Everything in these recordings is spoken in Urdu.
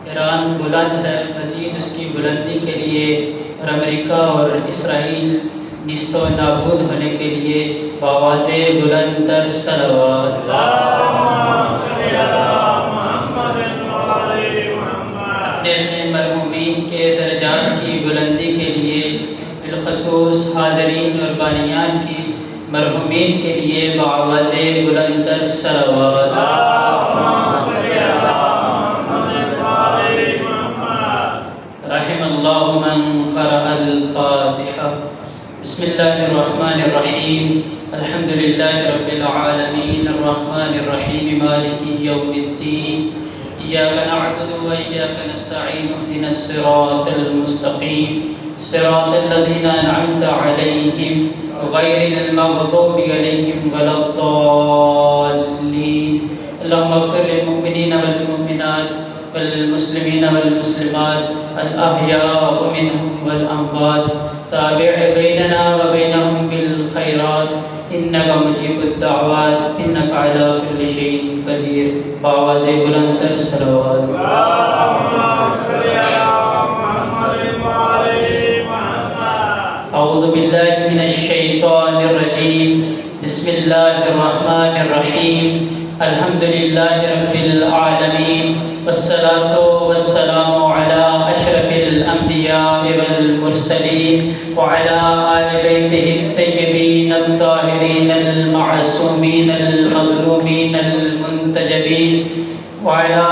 ایران بلند ہے، مزید اس کی بلندی کے لیے، اور امریکہ اور اسرائیل نیست و نابود ہونے کے لیے بآواز بلند تر صلوات۔ اپنے مرحومین کے درجات کی بلندی کے لیے، بالخصوص حاضرین اور بانیان کی مرحومین کے لیے بآواز بلند تر صلوات۔ رحم اللہ من قرأ الفاتحہ۔ بسم اللہ الرحمن الرحیم، الحمد للہ رب العالمین، الرحمن الرحیم، مالک یوم الدین، ایاک نعبد و ایاک نستعین، اہدنا الصراط المستقیم، صراط الذین انعمت علیہم غیر المغضوب علیہم ولا الضالین۔ اللہم اغفر للمؤمنین والمؤمنات والمسلمین والمسلمات الاحیاء منهم والاموات، تابع بیننا وبینہم بالخیرات، انک مجیب الدعوات، انک علی کل شیء قدیر۔ بآواز بلند تر صلوات۔ اعوذ باللہ من الشیطان الرجیم، بسم اللہ الرحمن الرحیم، الحمد للہ رب العالمین، والصلاة والسلام علی اشرف الانبیاء والمرسلین، وعلی آل بیتہ الطیبین الطاہرین المعصومین المظلومین المنتجبین، وعلى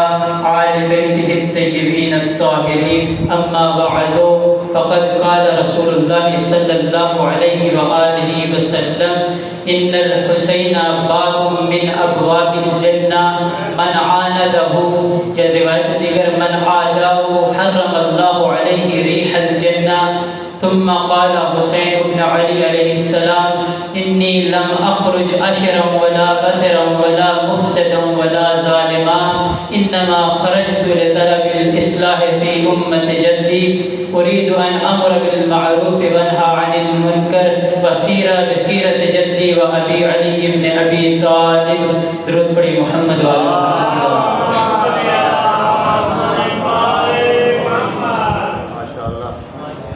آل بيته الطيبين الطاهرين، أما بعد، فقد قال رسول الله صلى الله عليه وآله وسلم إن الحسين باب من أبواب الجنة من عانده، یا روایت دیگر من عاداه حرم الله عليه ريح الجنة۔ ثم قال حسین بن علی علیہ السلام انی لم اخرج اشرا ولا بطرا ولا مفسدا ولا ظالما، انما خرجت لطلب الاصلاح في امت جدی، اريد ان امر بالمعروف وانهى عن المنکر وسیر بسیرت جدی و ابی علی بن ابی طالب۔ درود پڑھی محمد و آل محمد۔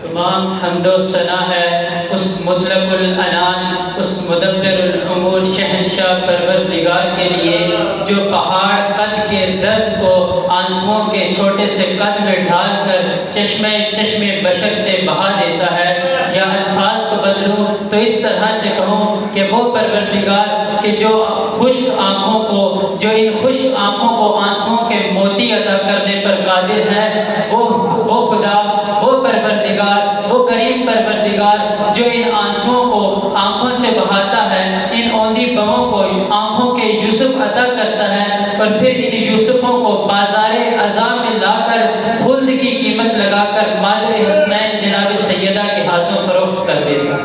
تمام حمد و ثنا ہے اس مطلق العنان، اس مدبر الامور شہنشاہ پروردگار کے لیے جو پہاڑ قد کے درد کو آنسوؤں کے چھوٹے سے قد میں ڈھال کر چشمے بشر سے بہا دیتا ہے۔ یا الفاظ کو بدلوں تو اس طرح سے کہوں کہ وہ پروردگار کہ جو خشک آنکھوں کو، جو ان خشک آنکھوں کو آنسوؤں کے موتی عطا کرنے پر قادر ہے، وہ خدا، وہ پروردگار، وہ کریم پروردگار جو ان آنسوؤں کو آنکھوں سے بہاتا ہے، ان اوندی بموں کو آنکھوں کے یوسف عطا کرتا ہے، اور پھر ان یوسفوں کو بازار عذاب میں لا کر خلد کی قیمت لگا کر مادر حسنین جناب سیدہ کے ہاتھوں فروخت کر دیتا ہے۔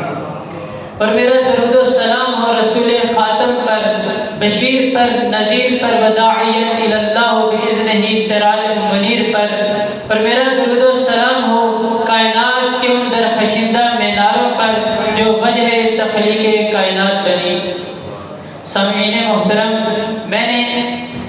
اور میرا درود و سلام ہو رسول خاتم پر، بشیر پر، نذیر پر، وداعیا الی اللہ باذنہ سراج منیر پر، اور میرا درود و سلام ہو کائنات کے ان درخشندہ میناروں پر جو وجہ تخلیق کائنات بنی۔ سامعین محترم، میں نے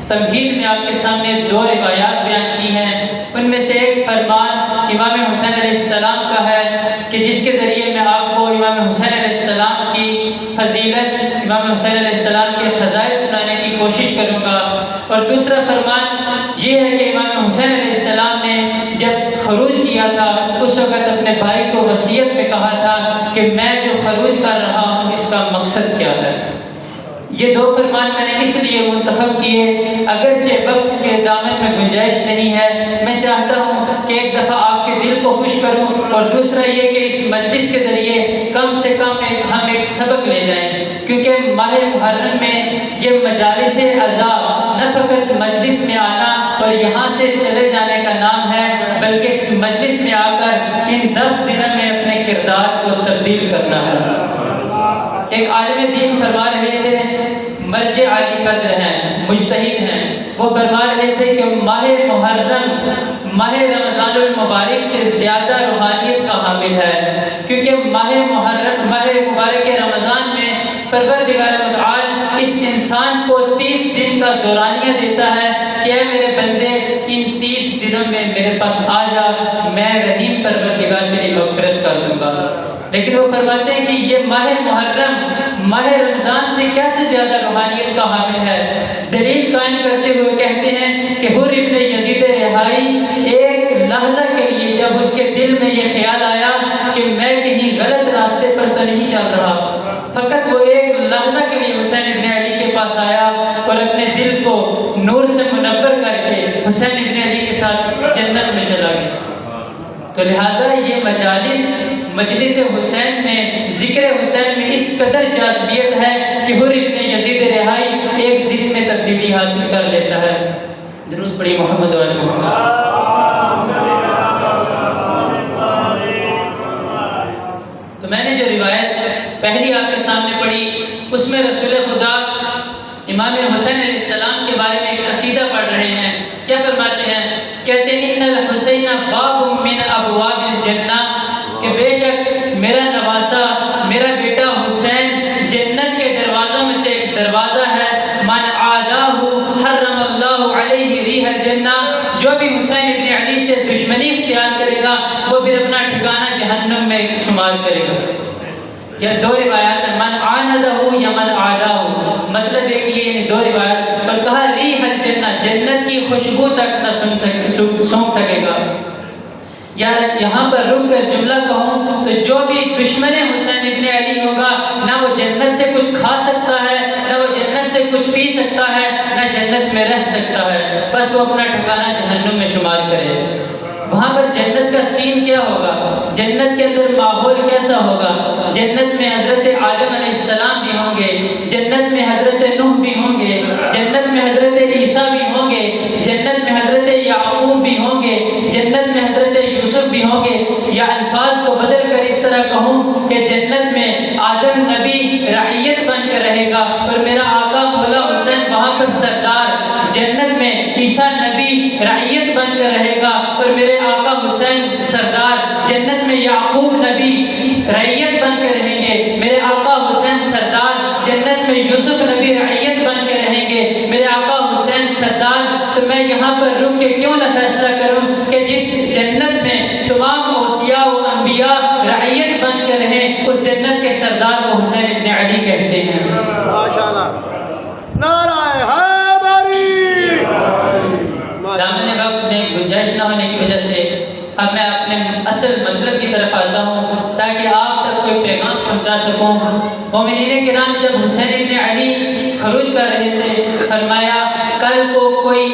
تمہید میں آپ کے سامنے دو روایات بیان کی ہیں، ان میں سے ایک فرمان امام حسین علیہ السلام کا ہے کہ جس کے ذریعے میں آپ کو امام حسین علیہ السلام کی فضیلت، امام حسین علیہ السلام کے فضائل سنانے کی کوشش کروں گا، اور دوسرا فرمان یہ ہے کہ امام حسین علیہ السلام نے جب خروج کیا تھا اس وقت اپنے بھائی کو وصیت میں کہا تھا کہ میں جو خروج کر رہا ہوں اس کا مقصد کیا ہے۔ یہ دو فرمان میں نے اس لیے منتخب کیے، اگرچہ وقت کے دامن میں گنجائش نہیں ہے، میں چاہتا ہوں کہ ایک دفعہ آپ کے دل کو خوش کروں، اور دوسرا یہ کہ اس مجلس کے ذریعے کم سے کم ہم ایک سبق لے جائیں، کیونکہ ماہ محرم میں یہ مجالس عزا نہ فقط مجلس میں آنا اور یہاں سے چلے جانے کا نام ہے، بلکہ اس مجلس میں آ کر ان 10 دنوں میں اپنے کردار کو تبدیل کرنا ہے۔ ایک عالم دین فرما رہے تھے، مرجع علی قدر ہیں، مجتہد ہیں، وہ فرما رہے تھے کہ ماہ محرم ماہ رمضان المبارک سے زیادہ روحانیت کا حامل ہے، کیونکہ ماہ محرم، ماہ مبارک رمضان میں پروردگار متعال اس انسان کو 30 دن کا دورانیہ دیتا ہے کہ اے میرے بندے، ان 30 دنوں میں میرے پاس آ جا، میں رحیم پروردگار تیری مغفرت کر دوں گا۔ لیکن وہ فرماتے ہیں کہ یہ ماہ محرم ماہ رمضان سے کیسے زیادہ روحانیت کا حامل ہے۔ دلیل قائم کرتے ہوئے کہتے ہیں کہ حر ابن یزید رہائی ایک لحظہ کے لیے جب اس کے دل میں یہ خیال آیا کہ میں کہیں غلط راستے پر تو نہیں چل رہا، فقط وہ ایک لحظہ کے لیے حسین ابن علی کے پاس آیا اور اپنے دل کو نور سے منور کر کے حسین ابن علی کے ساتھ جنت میں چلا گیا۔ تو لہٰذا یہ مجلس حسین میں، ذکر حسین میں اس قدر جاذبیت ہے کہ حر ابن یزید رہائی ایک دن میں تبدیلی حاصل کر لیتا ہے۔ درود پڑھی محمد وعلی محمد۔ تو میں نے جو روایت پہلی آپ کے سامنے پڑھی اس میں رسول خدا امام حسین علیہ السلام کے بارے میں ایک قصیدہ پڑھ رہے ہیں۔ کیا فرماتے ہیں؟ کہتے ہیں ان الحسین باب من ابواب الجنہ، کہ بے شک میرا نواسا، میرا بیٹا حسین جنت کے دروازوں میں سے ایک دروازہ ہے۔ من عاداہ حرم اللہ علیہ ریح الجنہ، جو بھی حسین ابن علی سے دشمنی اختیار کرے گا وہ پھر اپنا ٹھکانہ جہنم میں شمار کرے گا۔ یہ دو روایات ہیں، من عاندہ یا من عاداہ، مطلب ہے کہ یہ دو روایات، اور کہا ریح الجنہ، جنت کی خوشبو تک نہ سونگھ سکے گا۔ یا یہاں پر رک کر جملہ کہوں تو جو بھی دشمن حسین ابن علی ہوگا نہ وہ جنت سے کچھ کھا سکتا ہے، نہ وہ جنت سے کچھ پی سکتا ہے، نہ جنت میں رہ سکتا ہے، بس وہ اپنا ٹھکانہ جہنم میں شمار کرے۔ وہاں پر جنت کا سین کیا ہوگا، جنت کے اندر ماحول کیسا ہوگا؟ جنت میں حضرت آدم علیہ السلام بھی ہوں گے، جنت میں حضرت نوح بھی ہوں گے، جنت میں حضرت عیسیٰ بھی ہوں گے، جنت میں حضرت یعقوب بھی ہوں گے، جنت میں حضرت یوسف بھی ہوں گے۔ یا الفاظ کو بدل کر اس طرح کہوں کہ جنت میں آدم نبی رعیت بن کر رہے گا اور میرا آقا مولا حسین وہاں پر سردار، جنت میں عیسیٰ نبی رعیت بن کر رہے گا اور میرے آقا حسین سردار، جنت میں یعقوب نبی رعیت بن کے رہیں گے، میرے آقا حسین سردار، جنت میں یوسف نبی رعیت بن کے رہیں گے، میرے آقا حسین سردار۔ تو میں یہاں پر رک کے کیوں نہ فیصلہ کروں کہ جس جنت میں تمام اوصیاء و انبیاء رعیت بن کے رہیں اس جنت کے سردار کو حسین ابن علی کہتے ہیں۔ ماشاءاللہ، نعرہ حیدری۔ دامن وقت میں گنجائش نہ ہونے کی وجہ سے اب میں اپنے اصل مطلب کی طرف آتا ہوں تاکہ آپ تک کوئی پیغام پہنچا سکوں۔ مومنین کرام جب حسین ابن علی خروج کر رہے تھے فرمایا کل کو کوئی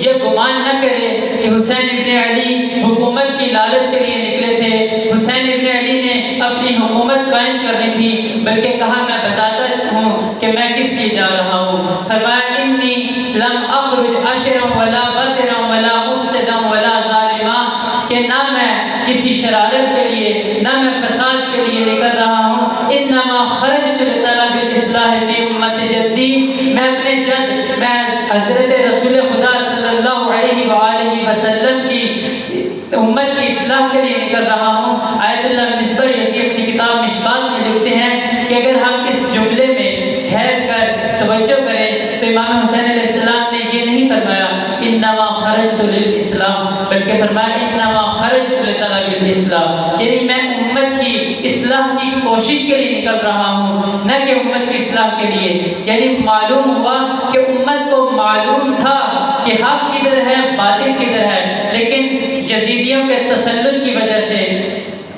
یہ گمان نہ کرے کہ حسین ابن علی حکومت کی لالچ کے لیے نکلے تھے، حسین ابن علی نے اپنی حکومت قائم کرنی تھی، بلکہ کہا میں بتاتا ہوں کہ میں کس لیے جا رہا ہوں۔ فرمایا انی لم اخرج اشرا ولا بدرا ولا مفسدا ولا ظالما، کہ نہ میں کسی شرارت کے لیے نہ میں فساد کے لیے نکل رہا ہوں، انما خرجت لطلب الاصلاح فی امت جدی، میں اپنے جد میں حضرت رسول خدا صلی اللہ علیہ وآلہ وسلم کی امت کی اصلاح کے لیے نکل رہا ہوں۔ آیت اللہ مصباح یزدی اپنی کتاب مشکات میں لکھتے ہیں کہ اگر ہم اس جملے میں ٹھہر کر توجہ کریں تو امام حسین علیہ السلام نے یہ نہیں فرمایا انما خرجت للاسلام، بلکہ فرمایا انما خرجت لطلب الاسلام، یعنی میں امت کی اصلاح کی کوشش کے لیے نکل رہا ہوں، نہ کہ امت کی اصلاح کے لیے۔ یعنی معلوم ہوا کہ امت کو معلوم تھا کہ حق کدھر ہے باطل کدھر ہے، لیکن یزیدیوں کے تسلط کی وجہ سے،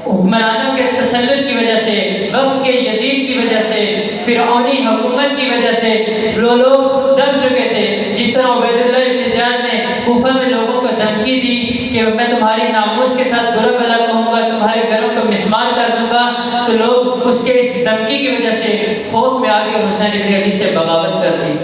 حکمرانوں کے تسلط کی وجہ سے، وقت کے یزید کی وجہ سے، فرعونی حکومت کی وجہ سے وہ لوگ دب چکے تھے۔ جس طرح عبید اللہ ابن زیاد نے کوفہ میں لوگوں کو دھمکی دی کہ میں تمہاری ناموس کے ساتھ برا بھلا کہوں گا، تمہارے گھروں کو مسمار کر دوں گا، تو لوگ اس کے اس دھمکی کی وجہ سے خوف میں آ کے حسین ابن علی سے بغاوت کر دی۔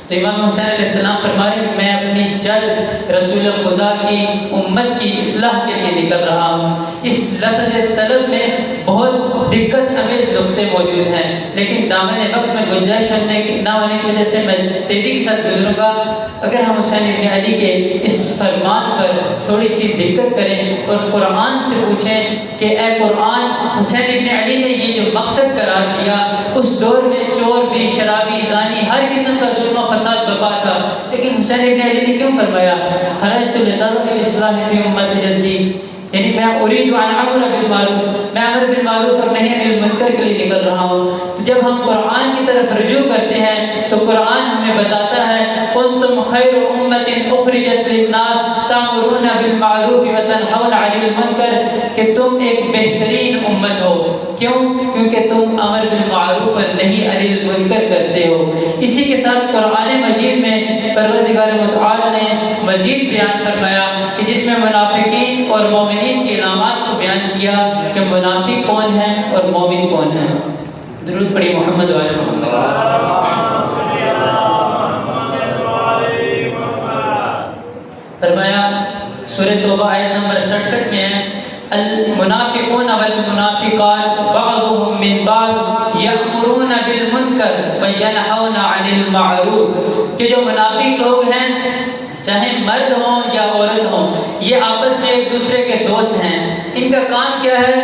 تو امام حسین علیہ السلام فرمائے میں اپنی جد رسول خدا کی امت کی اصلاح کے لیے نکل رہا ہوں۔ اس لفظ طلب میں بہت دقت امیز نقطے موجود ہیں، لیکن دامن وقت میں گنجائش نہ ہونے کی وجہ سے میں تیزی کے ساتھ گزروں گا۔ اگر ہم حسین ابن علی کے اس فرمان پر تھوڑی سی دقت کریں اور قرآن سے پوچھیں کہ اے قرآن، حسین ابن علی نے یہ جو مقصد قرار دیا، اس دور میں چور بھی، شرابی، زانی، ہر قسم کا ظلم و فساد برپا تھا، لیکن حسین ابن علی نے کیوں فرمایا خرجت لطلب الاصلاح فی امت جدی، یعنی میں اريد ان امر بالمعروف، میں امر بالمعروف اور نہی عن المنکر کے لیے نکل رہا ہوں۔ تو جب ہم قرآن کی طرف رجوع کرتے ہیں تو قرآن ہمیں بتاتا ہے کنتم خیر امت اخرجت للناس تأمرون بالمعروف وتنہون عن المنکر، کہ تم ایک بہترین امت ہو، کیوں؟ کیونکہ تم امر بالمعروف اور نہی عن المنکر کرتے ہو۔ اسی کے ساتھ قرآن مجید میں پروردگار متعال نے مزید بیان فرمایا کہ جس میں منافقین اور مومنین کے علامات کو بیان کیا کہ منافق کون ہے اور مومن کون ہے۔ درود پڑھی محمد و آل محمد۔ فرمایا سورہ توبہ آیت نمبر 67 میں ہے المنافقون والمنافقات بعضهم من بعض یأمرون بالمنکر وینہون عن المعروف، کہ جو منافق لوگ ہیں چاہے مرد ہوں یا عورت ہوں، یہ آپس میں ایک دوسرے کے دوست ہیں۔ ان کا کام کیا ہے؟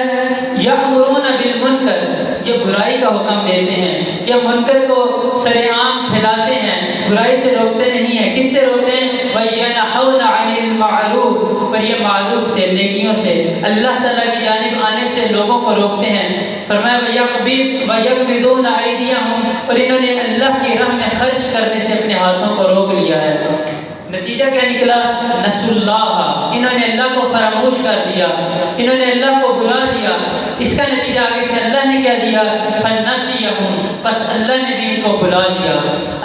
یأمرون بالمنکر، یہ برائی کا حکم دیتے ہیں، یہ منکر کو سر عام پھیلاتے ہیں، برائی سے روکتے نہیں ہیں۔ کس سے روکتے ہیں؟ وَيَنْحَوْنَ عَنِ الْمَعْرُوفِ، پر یہ معروف سے، نیکیوں سے، اللہ تعالیٰ کی جانب آنے سے لوگوں کو روکتے ہیں۔ فرمایا وَيَقْبِضُونَ أَيْدِيَهُمْ، اور انہوں نے اللہ کی راہ میں خرچ کرنے سے اپنے ہاتھوں کو روک لیا ہے۔ نتیجہ کیا نکلا؟ نسوا اللہ، انہوں نے اللہ کو فراموش کر دیا، انہوں نے اللہ کو بھلا دیا۔ اس کا نتیجہ آگے سے اللہ نے کیا دیا؟ فَنَسِيَهُمْ، پس اللہ نے بھی ان کو بھلا دیا۔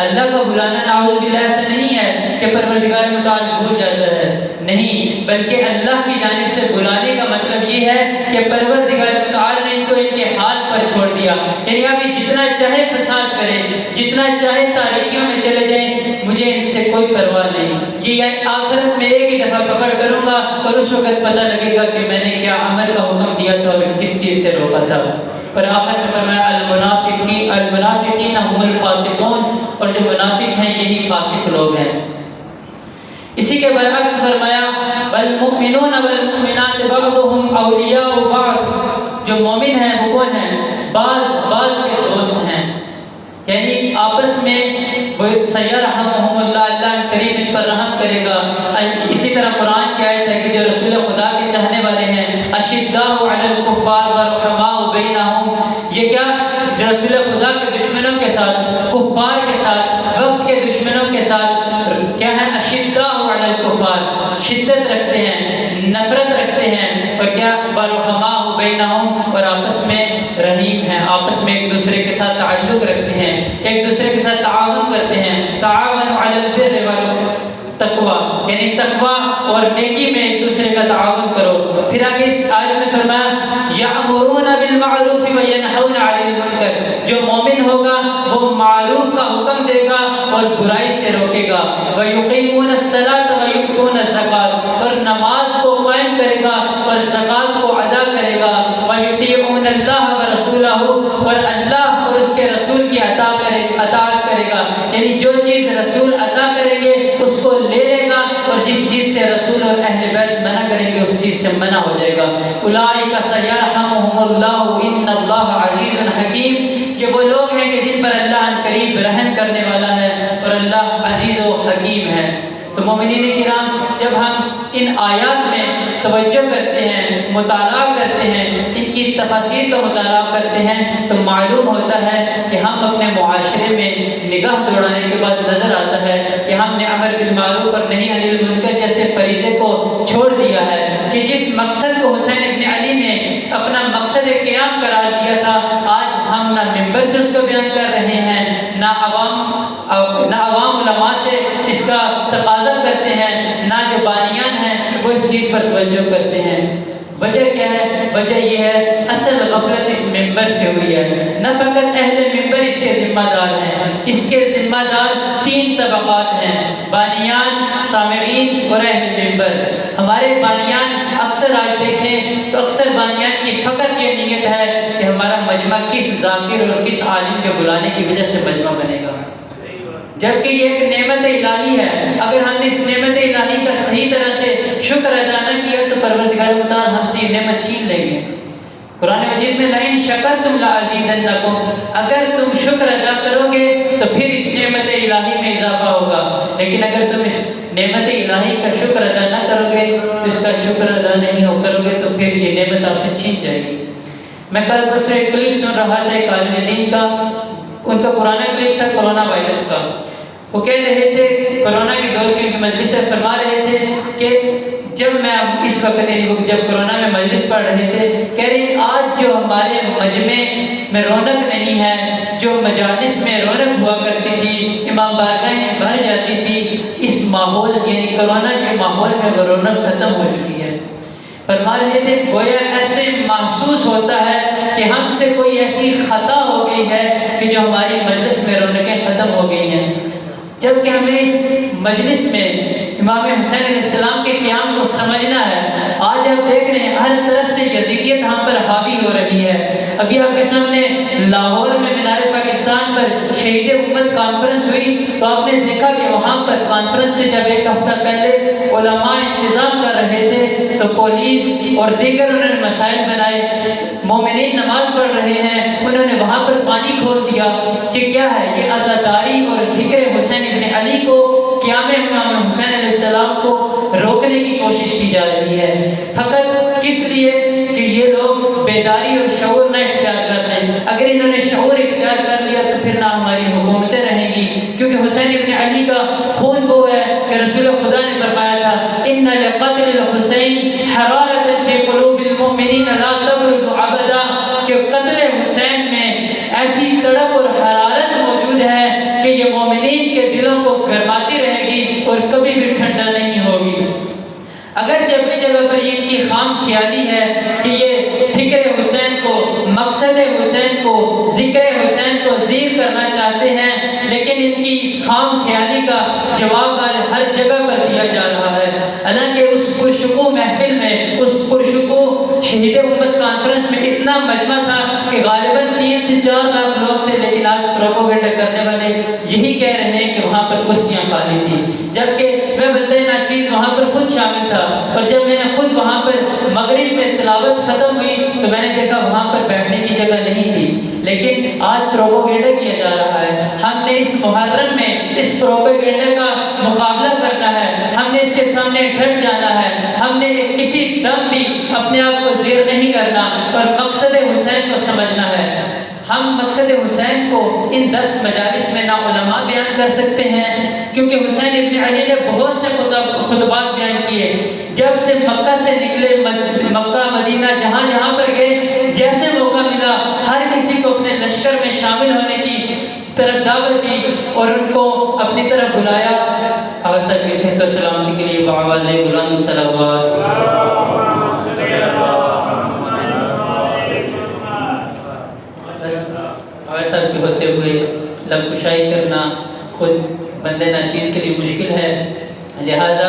اللہ کو بھلانا نعوذ باللہ ایسا نہیں ہے کہ پروردگار متعال بھول جاتا ہے، نہیں، بلکہ اللہ کی جانب سے بھلانے کا مطلب یہ ہے کہ پروردگار متعال نے ان کو ان کے حال پر چھوڑ دیا، یعنی ابھی جتنا چاہے فساد کریں، جتنا چاہے تاریکیوں میں چلے جائیں، مجھے ان سے کوئی پرواہ نہیں۔ یہ یعنی آخرت میں ایک ہی دفعہ پکڑ کروں گا اور اس وقت پتہ لگے گا کہ میں نے کیا عمل کا حکم دیا تھا اور کس چیز سے روکا تھا۔ اور آخر میں فرمایا المنافقین هم الفاسقون، اور جو منافق ہیں یہی فاسق لوگ ہیں۔ اسی کے برعکس فرمایا والمؤمنون والمؤمنات بعضهم اولیاء بعض، جو مومن ہیں وہ کون ہیں؟ بعض کے دوست ہیں، یعنی آپس میں وہ سیرحمہم اللہ، اللہ کریم ان پر رحم کرے گا۔ اسی طرح قرآن کی آیت ہے کہ جو رسول خدا کے چاہنے والے ہیں اشداء علی الکفار ورحماء بینہم، یہ کیا؟ جو رسول خدا کے دشمنوں کے ساتھ، کفار کے ساتھ، وقت کے دشمنوں کے ساتھ کیا ہے؟ اشداء علی الکفار، شدت رکھتے ہیں، نفرت رکھتے ہیں، اور کیا؟ ورحماء بینہم، اور آپس میں رحیم ہیں، آپس میں ایک دوسرے کے ساتھ تعلق رکھتے ہیں، ایک دوسرے کے ساتھ تعاون کرتے ہیں۔ تعاون علی البر والتقوی، یعنی تقوی اور نیکی میں ایک دوسرے کا تعاون کرو۔ پھر آگے اس آیت میں فرمایا یأمرون بالمعروف وینہون عن المنکر، جو مومن ہوگا وہ معروف کا حکم دے گا اور برائی سے روکے گا۔ ویقیمون الصلاۃ ویؤتون الزکوٰۃ، اور نماز کو قائم کرے گا اور زکوٰۃ کو ادا کرے گا۔ ویطیعون اللہ ورسولہ، اور اللہ اور اس کے رسول کی اطاعت کرے گا، یعنی جو چیز رسول عطا کریں گے اس کو لے لے گا، اور جس چیز سے رسول اور اہل بیت منع کریں گے اس چیز سے منع ہو جائے گا۔ اولئک سیرحمہم اللہ ان اللہ عزیز حکیم، یہ وہ لوگ ہیں کہ جن پر اللہ ان قریب رحم کرنے والا ہے اور اللہ عزیز و حکیم ہے۔ تو مومنین کرام، جب ہم ان آیات میں توجہ کرتے ہیں، مطالعہ کرتے ہیں، ان کی تفاسیر کا مطالعہ کرتے ہیں، تو معلوم ہوتا ہے کہ ہم اپنے معاشرے میں نگاہ دوڑانے کے بعد نظر آتا ہے کہ ہم نے امر بالمعروف اور نہی عن المنکر جیسے فریضے کو چھوڑ دیا ہے، کہ جس مقصد کو حسین ابن علی نے اپنا مقصد قیام قرار دیا تھا، آج ہم نہ ممبر سے اس کو بیان کر رہے ہیں، نہ عوام علماء سے اس کا تقاضا کرتے ہیں، نہ جو بانیان ہیں وہ اس چیز پر توجہ کرتے ہیں۔ وجہ کیا ہے؟ وجہ یہ ہے اصل غفلت اس ممبر سے ہوئی ہے۔ نہ فقط اہل ممبر اس کے ذمہ دار ہیں، اس کے ذمہ دار 3 طبقات ہیں، بانیان، سامعین اور اہل ممبر۔ ہمارے بانیان اکثر آج دیکھیں تو اکثر بانیان کی فقط یہ نیت ہے کہ ہمارا مجمع کس ذاکر اور کس عالم کے بلانے کی وجہ سے مجمع بنے گا، جبکہ یہ ایک نعمت الہی ہے۔ اگر ہم نے اس نعمت الہی کا صحیح طرح سے شکر ادا نہ کیا تو پروردگار متعال ہم سے یہ نعمت چھین لیں گے۔ قرآن مجید میں لئن شکرتم لازیدنکم، اگر تم شکر ادا کرو گے تو پھر اس نعمت الہی میں اضافہ ہوگا، لیکن اگر تم اس نعمت الہی کا شکر ادا نہ کرو گے تو اس کا شکر ادا نہیں کرو گے تو پھر یہ نعمت آپ سے چھین جائے گی۔ میں کل پرسوں ایک کلپ سن رہا تھا ایک عالم دین کا، ان کا پرانا کلپ تھا کرونا وائرس کا۔ وہ کہہ رہے تھے کرونا کے دور میں ان کی مجلس سے فرما رہے تھے کہ جب میں اس وقت جب کرونا میں مجلس پڑھ رہے تھے، کہہ رہے ہیں آج جو ہمارے مجمع میں رونق نہیں ہے، جو مجالس میں رونق ہوا کرتی تھی، امام بارگاہیں بھر جاتی تھی، اس ماحول یعنی کرونا کے ماحول میں وہ رونق ختم ہو چکی ہے۔ فرما رہے تھے گویا ایسے محسوس ہوتا ہے کہ ہم سے کوئی ایسی خطا ہو گئی ہے کہ جو ہماری مجلس میں رونقیں ختم ہو گئی ہیں، جبکہ ہمیں اس مجلس میں امام حسین علیہ السلام کے قیام کو سمجھنا ہے۔ آج آپ دیکھ رہے ہیں ہر طرف سے یزیدیت ہم پر حاوی ہو رہی ہے۔ ابھی آپ کے سامنے لاہور میں مینار پاکستان پر شہید امت کانفرنس ہوئی تو آپ نے دیکھا کہ وہاں پر کانفرنس سے جب ایک ہفتہ پہلے علماء انتظام کر رہے تھے تو پولیس اور دیگر انہوں نے مسائل بنائے، مومنین نماز پڑھ رہے ہیں، انہوں نے وہاں پر پانی کھول دیا۔ یہ کیا ہے؟ یہ عزاداری اور فکر حسین ابن علی کو، قیام امام حسین علیہ السلام کو روکنے کی کوشش کی جا رہی ہے، فقط کس لیے کہ یہ لوگ بیداری اور شعور نہ اختیار کر لیں۔ اگر انہوں نے شعور اختیار کر لیا تو پھر نہ ہماری حکومتیں رہیں گی، کیونکہ حسین ابن علی کا خون وہ ہے کہ رسول خدا نے فرمایا تھا ان لقتل الحسین حرارۃ فی قلوب المؤمنین لا تبرد ابدا، کہ قتل حسین میں ایسی تڑپ اور حرارت موجود ہے کہ یہ مومنین کے دلوں کو گرماتی رہے گی اور کبھی بھی ٹھنڈا نہیں ہوگی۔ اگرچہ اپنی جگہ پر یہ ان کی خام خیالی ہے کہ یہ فکر حسین کو، مقصد حسین کو، ذکر حسین کو زیر کرنا چاہتے ہیں، لیکن ان کی اس خام خیالی کا جواب ہر جگہ پر دیا جا رہا ہے۔ حالانکہ اس پرشکوہ محفل میں، اس پرشکوہ شہید امت کانفرنس میں اتنا مجمع تھا کہ غالباً 3 سے 4 لاکھ لوگ تھے، لیکن آج پروپیگنڈا کرنے والے یہی کہہ رہے ہیں کہ وہاں پر کرسیاں خالی تھیں، جبکہ میں بندہ ناچیز وہاں پر خود شامل تھا، اور جب میں نے خود وہاں پر مغرب میں تلاوت ختم ہوئی تو میں نے دیکھا وہاں پر بیٹھنے کی جگہ نہیں تھی، لیکن آج پروپیگنڈا کیا جا رہا ہے۔ ہم نے اس محرم میں اس پروپیگنڈا کا مقابلہ کرنا ہے، ہم نے اس کے سامنے ڈٹ جانا ہے، ہم نے کسی دم بھی اپنے آپ کو زیر نہیں کرنا اور مقصد حسین کو سمجھنا ہے۔ ہم مقصد حسین کو ان 10 مجالس میں نہ علماء بیان کر سکتے ہیں، کیونکہ حسین ابن علی نے بہت سے خطبات بیان کیے، جب سے مکہ سے نکلے، مکہ مدینہ جہاں جہاں پر گئے، جیسے موقع ملا ہر کسی کو اپنے لشکر میں شامل ہونے کی طرف دعوت دی اور ان کو اپنی طرف بلایا۔ آقا صاحب کی صحت و سلامتی کے لیے بآواز بلند صلوات۔ آقا صاحب کے ہوتے ہوئے لب کشائی کرنا خود بندے ناچیز کے لیے مشکل ہے، لہٰذا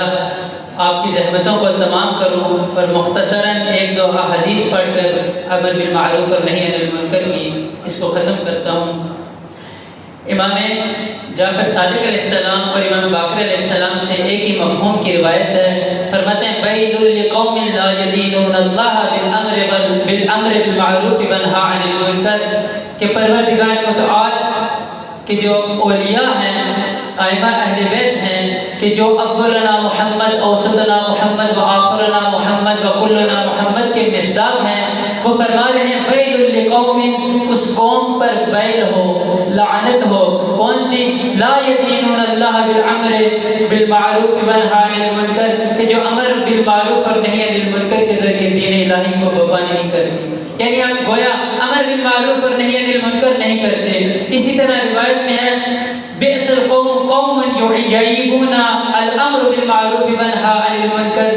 آپ کی زحمتوں کو تمام کروں اور مختصراً 1-2 احادیث پڑھ کر امر بالمعروف اور نہی عن المنکر کی اس کو ختم کرتا ہوں۔ امام جعفر صادق علیہ السلام اور امام باقر علیہ السلام سے ایک ہی مفہوم کی روایت ہے، فرماتے ہیں وَيْلٌ لِقَوْمٍ لَا يَدِينُونَ اللَّهَ بِالْأَمْرِ بِالْمَعْرُوفِ وَيَنْهَى عَنِ الْمُنكَرِ، کہ پروردگار متعال کہ جو اولیاء ہیں، ائمہ اہل بیت ہیں، کہ جو اکبرنا محمد، اوسطنا محمد، وآخرنا محمد، وکلنا محمد کے مصداق ہیں، وہ فرما رہے ہیں ویل لقوم، اس قوم پر ویل ہو، لعنت ہو، کون سی؟ لا یدینون اللہ بالامر بالمعروف ونہی عن المنکر، کہ جو امر بالمعروف اور نہی عن المنکر کے ذریعے دین الہی کو بپا نہیں کرتی، یعنی آپ گویا امر بالمعروف اور نہی عن المنکر نہیں کرتے۔ اسی طرح روایت میں ہے بئس القوم قوم یعیبون الامر بالمعروف ونہی عن المنکر،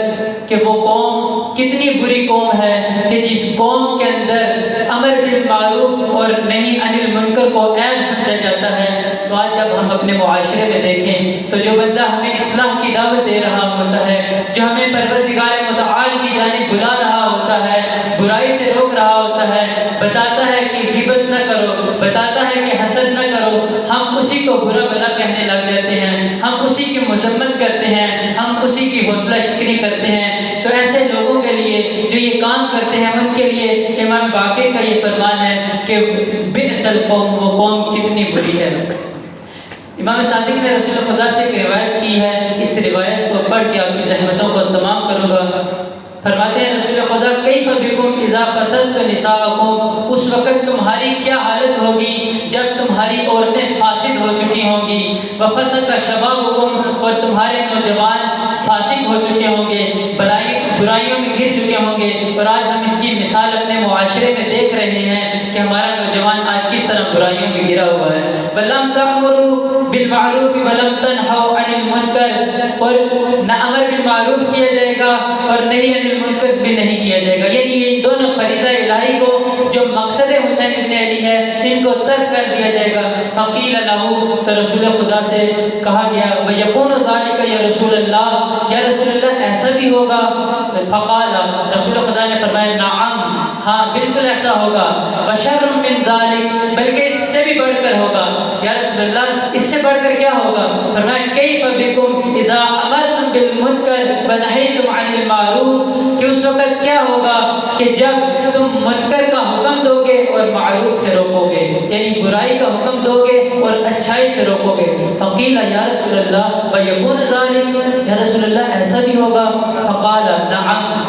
کہ وہ قوم کتنی بری قوم ہے کہ جس قوم کے اندر امر بالمعروف اور نہی عن المنکر کو عیب سمجھا جاتا ہے۔ تو آج جب ہم اپنے معاشرے میں دیکھیں تو جو بندہ ہمیں اصلاح کی دعوت دے رہا ہوتا ہے، جو ہمیں پروردگار متعال کی جانب بلا رہا ہوتا ہے، برائی سے روک رہا ہوتا ہے، بتاتا ہے اسی کی مذمت کرتے ہیں، ہم اسی کی حوصلہ شکنی کرتے ہیں، تو ایسے لوگوں کے لیے جو یہ کام کرتے ہیں ان کے لیے امام باقر کا یہ فرمان ہے کہ بئس القوم، وہ قوم کتنی بری ہے۔ امام صادق نے رسول خدا سے ایک روایت کی ہے، اس روایت کو پڑھ کے آپ کی زحمتوں کو تمام کروں گا۔ فرماتے ہیں رسول خدا کیف بکم اذا فسدت نساءکم، اس وقت تمہاری کیا حالت ہوگی جب تمہاری عورتیں فاسد ہو چکی ہوں گی، وفسد شبابکم، اور تمہارے نوجوان فاسق ہو چکے ہوں گے، برائیوں میں گر چکے ہوں گے۔ اور آج ہم اس کی مثال اپنے معاشرے میں دیکھ رہے ہیں کہ ہمارا نوجوان آج کس طرح برائیوں میں گرا ہوا ہے۔ وَلَمْ تَأْمُرُوا بِالْمَعْرُوفِ وَلَمْ تَنْهَوْا عَنِ الْمُنْكَرِ، اور نہ امر بالمعروف کیا جائے گا اور نہیں عن المنکر بھی نہیں کیا جائے گا، یعنی یہ دونوں فریضہ الہی کو جو مقصد حسین ابن علی ہے ان کو ترک کر دیا جائے گا۔ فقیل لہ، تو رسول خدا سے کہا گیا وَيَكُونُ ذَلِكَ یا رسول اللہ، یا رسول اللہ ایسا بھی ہوگا؟ فقال، رسول خدا نے فرمایا نعم، ہاں بالکل ایسا ہوگا۔ وشر من ذلك، بلکہ اس سے بھی بڑھ کر ہوگا۔ یا رسول اللہ اس سے بڑھ کر کیا ہوگا؟ فرمایا کیف بکم اذا امرتم بالمنکر ونہیتم عن المعروف، کہ اس وقت کیا ہوگا کہ جب تم منکر کا حکم دو گے اور معروف سے روکو گے، یعنی برائی کا حکم دو گے اور اچھائی سے روکو گے۔ فقیل یا رسول اللہ ویکون ذلک، یا رسول اللہ ایسا بھی ہوگا؟ فقال نعم،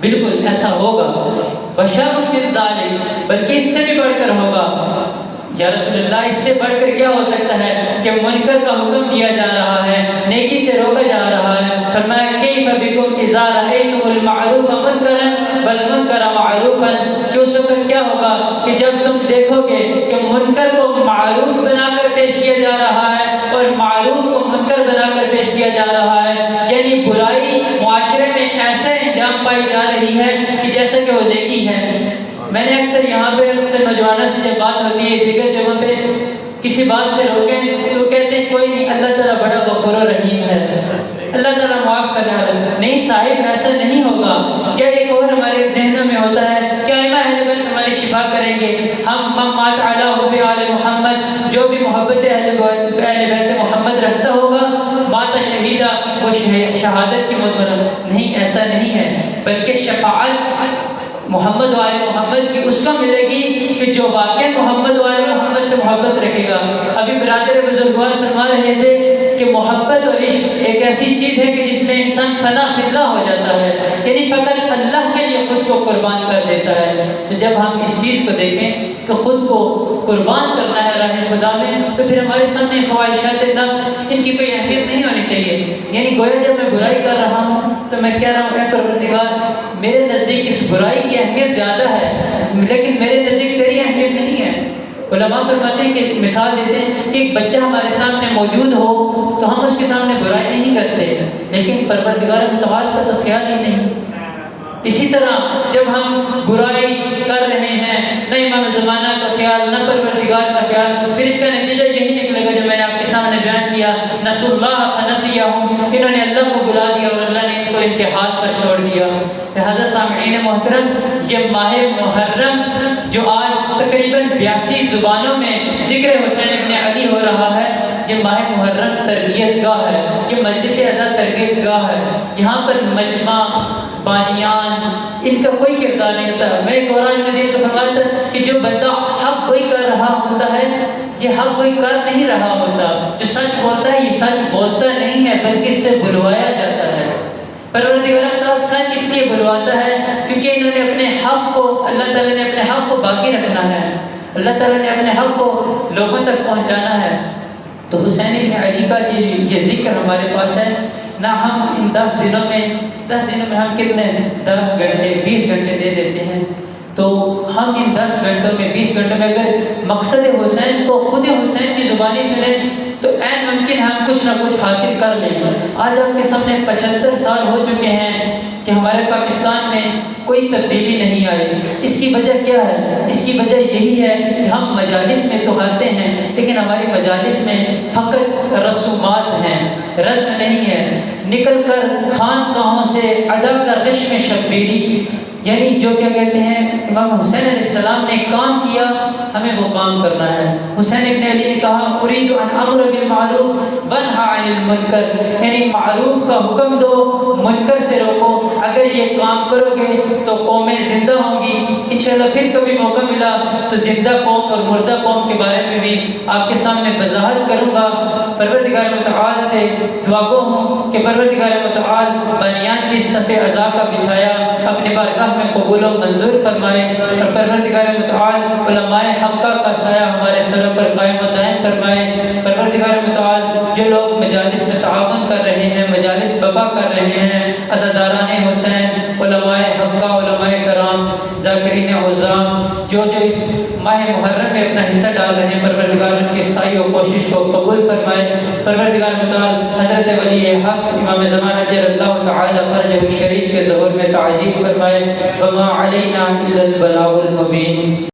بالکل ایسا ہوگا۔ بشر من ذلک، بلکہ اس سے بھی بڑھ کر ہوگا۔ یا رسول اللہ اس سے بڑھ کر کیا ہو سکتا ہے کہ منکر کا حکم دیا جا رہا ہے، نیکی سے روکا جا رہا ہے۔ فرمایا کیف بکم اذا رأیتم المعروف منکرا والمنکر معروفا، کہ اس وقت کیا ہوگا کہ جب تم دیکھو گے کہ منکر کو معروف بنا کر پیش کیا جا رہا ہے اور معروف کو منکر بنا کر پیش کیا جا رہا ہے، یعنی برائی معاشرے میں ایسے انجام پائی جا رہی ہے کہ جیسا کہ وہ نیکی ہے۔ میں نے اکثر یہاں پہ نوجوانوں سے جب بات ہوتی ہے دیگر جگہوں پہ کسی بات سے روکیں تو کہتے ہیں کوئی نہیں، اللہ تعالیٰ بڑا غفور و رحیم ہے، اللہ تعالیٰ معاف کرنے والا۔ نہیں صاحب، ایسا نہیں ہوگا۔ کیا ایک اور ہمارے ذہنوں میں ہوتا ہے کہ ائمہ اہل بیت ہماری شفا کریں گے، ہم مات علی حب آل محمد، جو بھی محبت اہل بیت محمد رکھتا ہوگا مات شہیدہ، وہ شہادت کی موت مرا۔ نہیں، ایسا نہیں ہے، بلکہ شفاعت محمد و آل محمد کی اس کا ملے گی کہ جو واقعی محمد و آل محمد سے محبت رکھے گا۔ ابھی برادر بزرگوار فرما رہے تھے کہ محبت اور عشق ایک ایسی چیز ہے کہ جس میں انسان فنا فی اللہ ہو جاتا ہے، یعنی فقط اللہ کے لیے خود کو قربان کر دیتا ہے۔ تو جب ہم اس چیز کو دیکھیں کہ خود کو قربان کرنا ہے راہ خدا میں، تو پھر ہمارے سامنے خواہشات نفس ان کی کوئی اہمیت نہیں ہونی چاہیے۔ یعنی گویا جب میں برائی کر رہا ہوں تو میں کہہ رہا ہوں اے پروردگار، میرے نزدیک اس برائی کی اہمیت زیادہ ہے، لیکن میرے نزدیک تیری اہمیت نہیں ہے۔ علماء فرماتے ہیں کہ مثال دیتے ہیں کہ ایک بچہ ہمارے سامنے موجود ہو تو ہم اس کے سامنے برائی نہیں کرتے، لیکن پروردگار متعال کا تو خیال ہی نہیں۔ اسی طرح جب ہم برائی کر رہے ہیں، نہ امام زمانہ کا خیال، نہ پروردگار کا خیال، پھر اس کا نتیجہ یہی نکلے گا جو میں نے آپ کے سامنے بیان کیا، نسوا اللہ فنسیہم، انہوں نے اللہ کو بلا دیا اور اللہ نے ان کو ان کے حال پر چھوڑ دیا۔ لہذا سامعین محترم، یہ ماہ محرم جو آج تقریباً 82 زبانوں میں ذکر حسین ابن علی ہو رہا ہے، یہ ماہ محرم تربیت گاہ ہے، یہ مجلس اعلیٰ تربیت گاہ ہے۔ یہاں پر مجمع، بانیان، ان کا کوئی کردار نہیں ہوتا۔ میں ایک قرآن مجید کو فرمایا تھا کہ جو بندہ حق کوئی کر رہا ہوتا ہے، یہ حق کوئی کر نہیں رہا ہوتا، جو سچ بولتا ہے یہ سچ بولتا نہیں ہے بلکہ اس سے بلوایا جاتا ہے۔ پروردگار تعالیٰ سچ اس لیے بلواتا ہے کیونکہ انہوں نے اپنے حق کو، اللہ تعالیٰ نے اپنے حق کو باقی رکھنا ہے، اللہ تعالیٰ نے اپنے حق کو لوگوں تک پہنچانا ہے۔ تو حسین ابن علی کا یہ ذکر ہمارے پاس ہے نہ، ہم ان 10 دنوں میں ہم کتنے 10 گھنٹے 20 گھنٹے دے دیتے ہیں، تو ہم ان 10 گھنٹوں میں 20 گھنٹوں میں اگر مقصد حسین کو خود حسین کی زبانی سنیں تو عین ممکن ہم کچھ نہ کچھ حاصل کر لیں۔ آج آپ کے سامنے 75 سال ہو چکے ہیں کہ ہمارے پاکستان میں کوئی تبدیلی نہیں آئی۔ اس کی وجہ کیا ہے؟ اس کی وجہ یہی ہے کہ ہم مجالس میں تو آتے ہیں لیکن ہماری مجالس میں فقط رسومات ہیں، رسم نہیں ہے۔ نکل کر خانقاہوں سے ادا کر رشم شبیری، یعنی جو کیا کہتے ہیں امام حسین علیہ السلام نے کام کیا، ہمیں وہ کام کرنا ہے۔ حسین ابن علی نے کہا اريد ان امر بالمعروف وانهى عن المنکر، یعنی معروف کا حکم دو، منکر سے روکو۔ اگر یہ کام کرو گے تو قومیں زندہ ہوں گی۔ انشاءاللہ پھر کبھی موقع ملا تو زندہ قوم اور مردہ قوم کے بارے میں بھی آپ کے سامنے وضاحت کروں گا۔ پروردگار متعال سے دعا گو ہوں کہ پروردگار متعال بانیان کی صف عزا کا بچھایا اپنے بارگاہ میں قبول و منظور فرمائے، اور پروردگار متعال علماء حقہ کا سایہ ہمارے سروں پر قائم و دائم فرمائے۔ پروردگار متعال جو لوگ مجالس میں تعاون کر رہے ہیں، مجالس بپا کر رہے ہیں، عزاداران حسین، علماء حقہ، علماء کرام، ذاکرین عظام، جو اس ماہ محرم میں اپنا حصہ ڈال رہے ہیں، پروردگار ان کی سعی و کوشش کو قبول فرمائے۔ پروردگار متعال حضرت ولی حق امام زمان اجل اللہ تعالی فرجہ الشریف کے ظہور میں تعجیل فرمائے۔ وما علینا الا البلاغ المبین۔